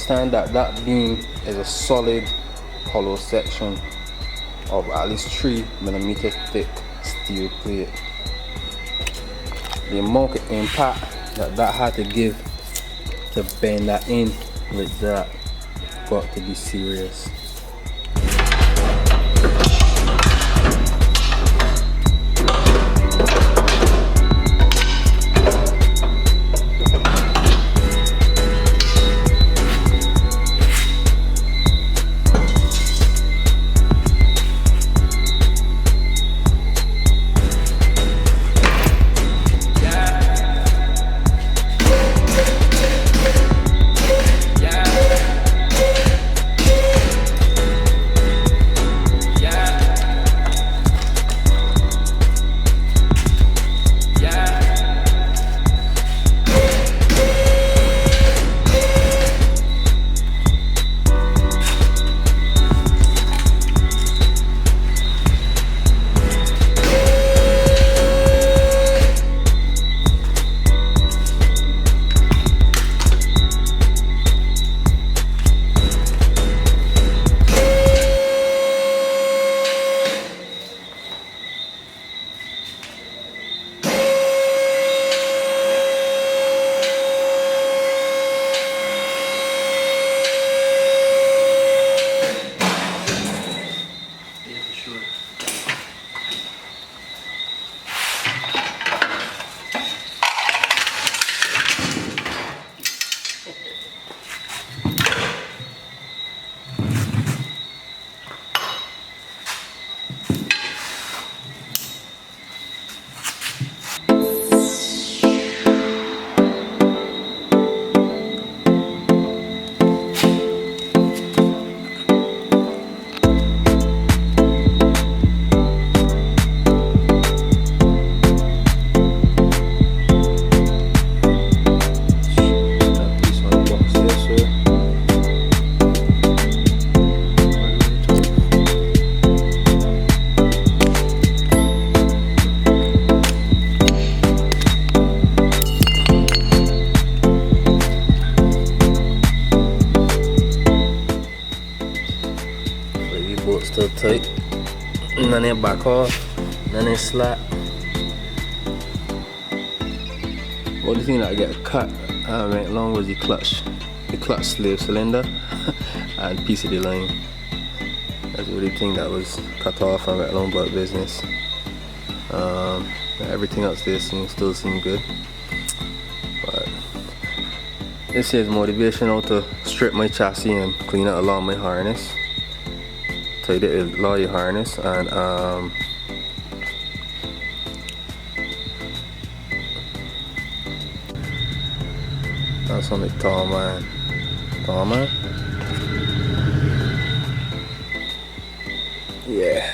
understand that that beam is a solid hollow section of at least 3mm thick steel plate. The amount of impact that had to give to bend that in with that got to be serious. Still tight, none ain't back off, none ain't slack. Only thing that I get cut went along was the clutch slave cylinder and piece of the line. That's the only thing that was cut off and went along about business. Everything else there still seemed good. But this is motivation how to strip my chassis and clean out along my harness. Tied it with lorry harness and that's on the tall man. Yeah.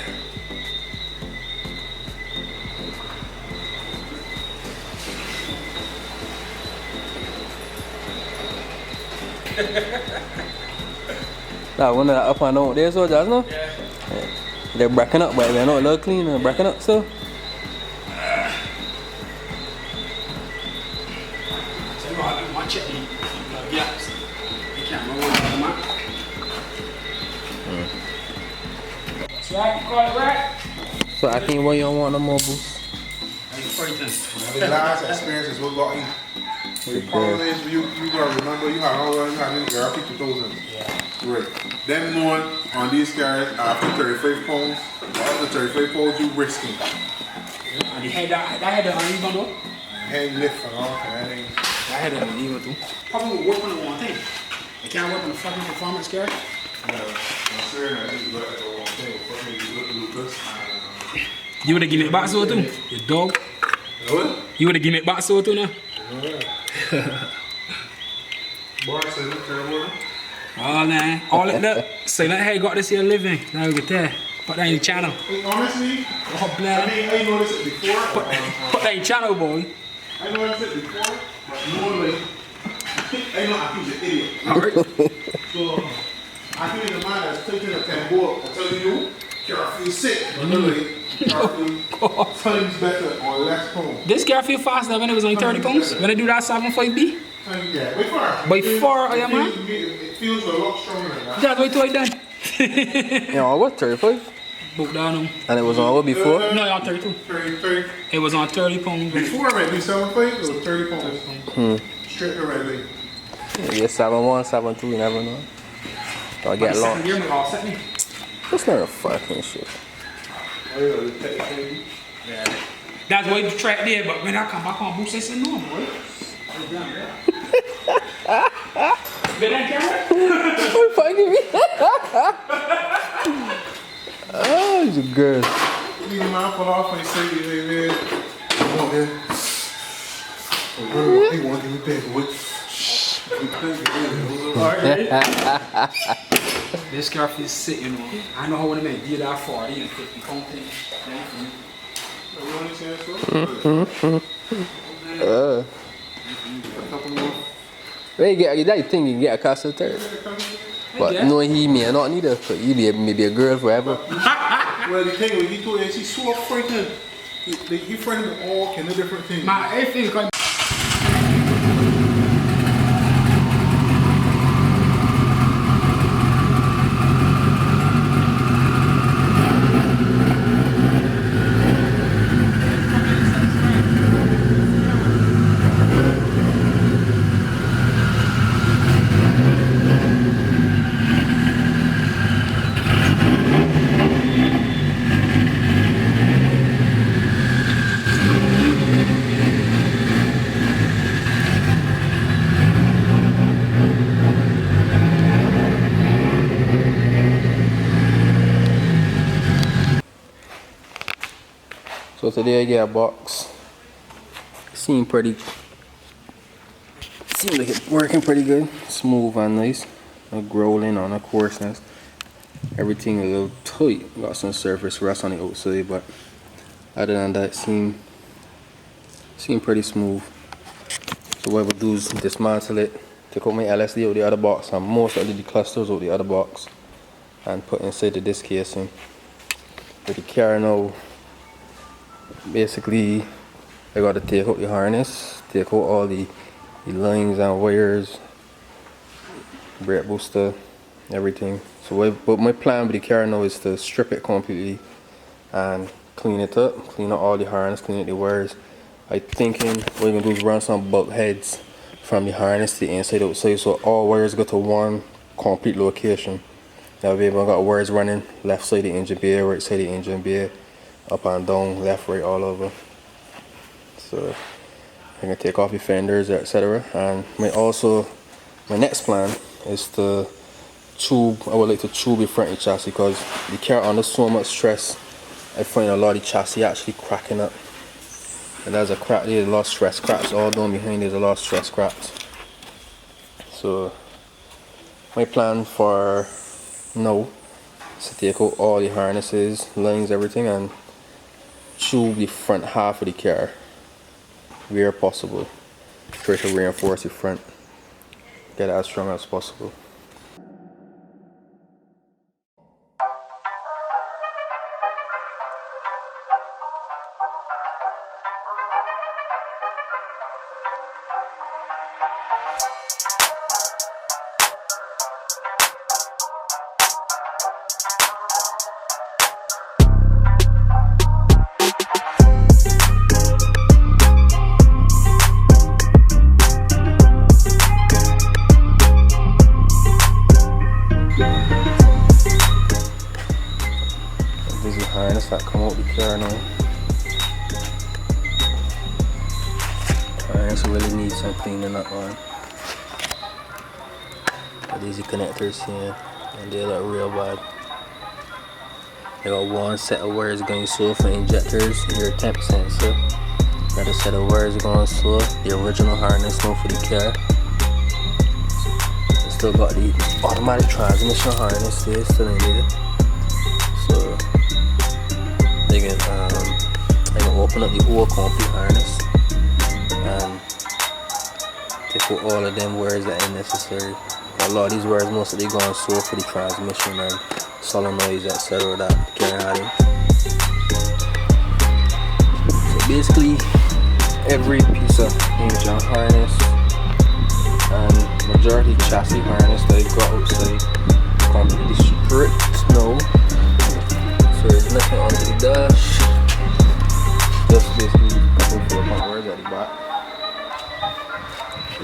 That one that up and out there, so just no? Yeah. They're breaking up, but they're not a little clean. They're breaking up, so. So I watch it. Yeah. You can't roll it on the So I can call it right. So I think what you don't want no more boost. The last experience is what got you. The problem is you gotta remember you have early 2000s. Yeah. Right. Then one on these cars after 35 pounds, after 35 pounds you risking. And the head that had the uneven though? Head lift and all that thing. That had the uneven too. Probably would work on the one thing. They can't work on the fucking performance car. No, I'm saying that you got the wrong thing. Fucking you look Lucas. You would have given it back so too? You dog. What? You would have given it back so too now? Boy, say look terrible. Oh man, all it look. So that hey got this here living. Now we get there. Put that in the channel. Honestly, Oh blood. I mean I noticed it before. Put that in the channel, boy. I noticed it before, but normally I know I think you're an idiot. Alright. So I think the man that's taking a tempo I'm telling you, car feel sick. But literally, car feel times better or less pounds. This car feel faster when it was only 30 pounds. When I do that 7.5B. Yeah, by far. By far, oh yeah man. It feels a lot stronger than that. That's what I done. You know, what, 35? Book down. And it was on what before? No, on 32. 30. It was on 30 pounds. Before I made me 7.5, it was 30 pounds. Straight to red leg. Yeah, 7-1, 7-2, you never know. So I get long. That's not a fucking shit. Yeah. That's why you track there, but when I come back on boost, it's normal, right? Good that camera? What fucking me? Oh, he's a girl. You know, I pull off and say, hey, man, come on here. He want to give me paperwork. This scarf is sitting on. I know how to make did that 40 and 50 pound thing. Where you get that? You think you can get a cast of third? But no, he may not need it. He be maybe a girl forever. Well, the thing with he told us, he's so frightened. He frightened with all kind of different things. My everything's going. So today I get a box. Seems like it's working pretty good. Smooth and nice. No growling or no coarseness. Everything a little tight. Got some surface rust on the outside, but other than that, seem pretty smooth. So what I will do is dismantle it, take out my LSD out the other box and most of the clusters out the other box and put inside the disc casing. With the car now, basically I got to take out the harness, take out all the lines and wires, brake booster, everything. So but my plan with the car now is to strip it completely and clean it up, clean out all the harness, clean out the wires. I'm thinking what we're going to do is run some bolt heads from the harness to the inside outside, so all wires go to one complete location. That way I got wires running left side of the engine bay, right side of the engine bay, up and down, left, right, all over. So I'm going to take off the fenders, etc. And my next plan is to tube. I would like to tube the front of the chassis because the car under so much stress. I find a lot of the chassis actually cracking up. And there's a crack, there's a lot of stress cracks all down behind, there's a lot of stress cracks. So my plan for now is to take out all the harnesses, lines, everything, and tube the front half of the car where possible. Try to reinforce the front, get it as strong as possible. This is the harness that come out the car now. Harness really needs some cleaning up on. But these are connectors here, and they look real bad. I got one set of wires going slow for injectors, your temp sensor. Another set of wires going slow, the original harness now for the car. I still got the automatic transmission harness there, still in there. So I can open up the whole complete harness and take out all of them wires that ain't necessary. A lot of these wires mostly going slow for the transmission and solenoids, etc. that can't have it. So basically every piece of engine harness and majority chassis harness that I got outside completely stripped now. So there's nothing onto the dash. Just basically putting for the front wires at the back.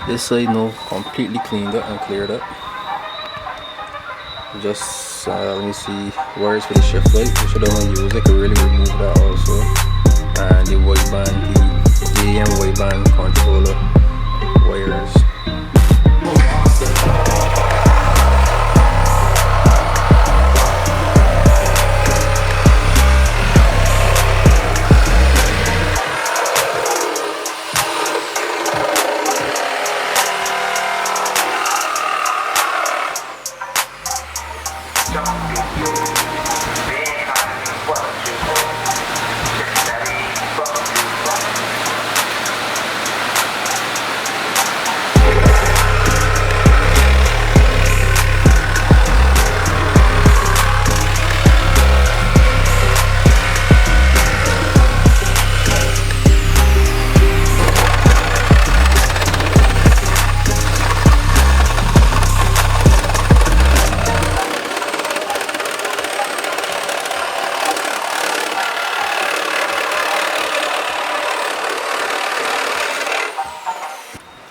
This side now completely cleaned up and cleared up. Just let me see, wires for the shift light, which I don't want to use. I could really remove that also. And the wideband, the AM wideband controller wires.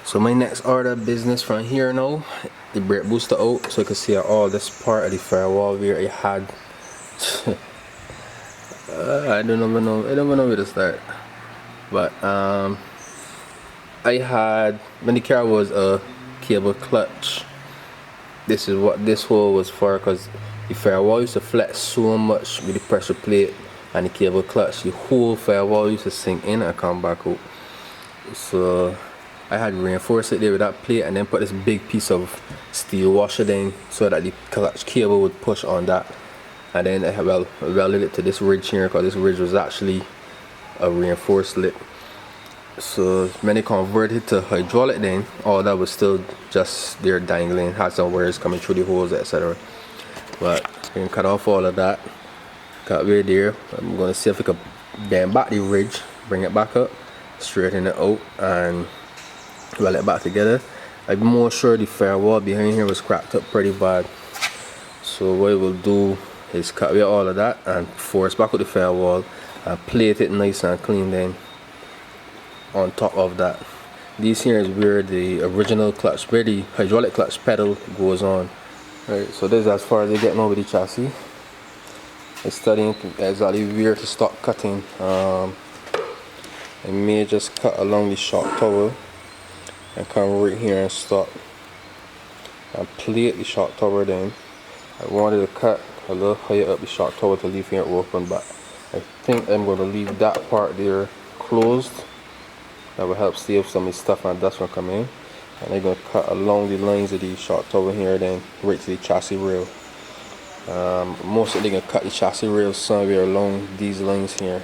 So my next order of business from here now, the brake booster out, so you can see all this part of the firewall where it had. I don't even know where to start. But I had, when the car was a cable clutch, this is what this hole was for, because the firewall used to flex so much with the pressure plate and the cable clutch, the whole firewall used to sink in and come back out. So I had reinforced it there with that plate and then put this big piece of steel washer then so that the clutch cable would push on that. And then I welded it to this ridge here, because this ridge was actually a reinforced lip. So when they converted to hydraulic then, all that was still just there dangling, had some wires coming through the holes, etc. But we can cut off all of that, cut right there. I'm going to see if we can bend back the ridge, bring it back up, straighten it out and weld it back together. I'm more sure the firewall behind here was cracked up pretty bad. So what we'll do is cut away all of that and force back with the firewall and plate it nice and clean then on top of that. This here is where the original clutch, where the hydraulic clutch pedal goes on. Right, so this is as far as they get now with the chassis. I'm studying exactly where to stop cutting. I may just cut along the shock tower and come right here and stop and plate the shock tower then. I wanted to cut a little higher up the shock tower to leave here open, but I think I'm going to leave that part there closed. That will help save some of the stuff and dust from coming in. And I'm going to cut along the lines of the shock tower here then right to the chassis rail. Most of them going to cut the chassis rail somewhere along these lines here.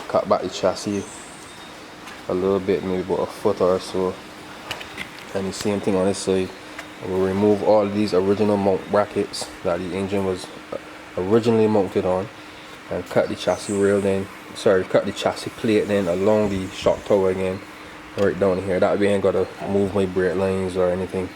Cut back the chassis a little bit, maybe about a foot or so. And the same thing on this side. We'll remove all of these original mount brackets that the engine was originally mounted on and cut the chassis rail then, cut the chassis plate then along the shock tower again, right down here. That way I ain't gotta move my brake lines or anything.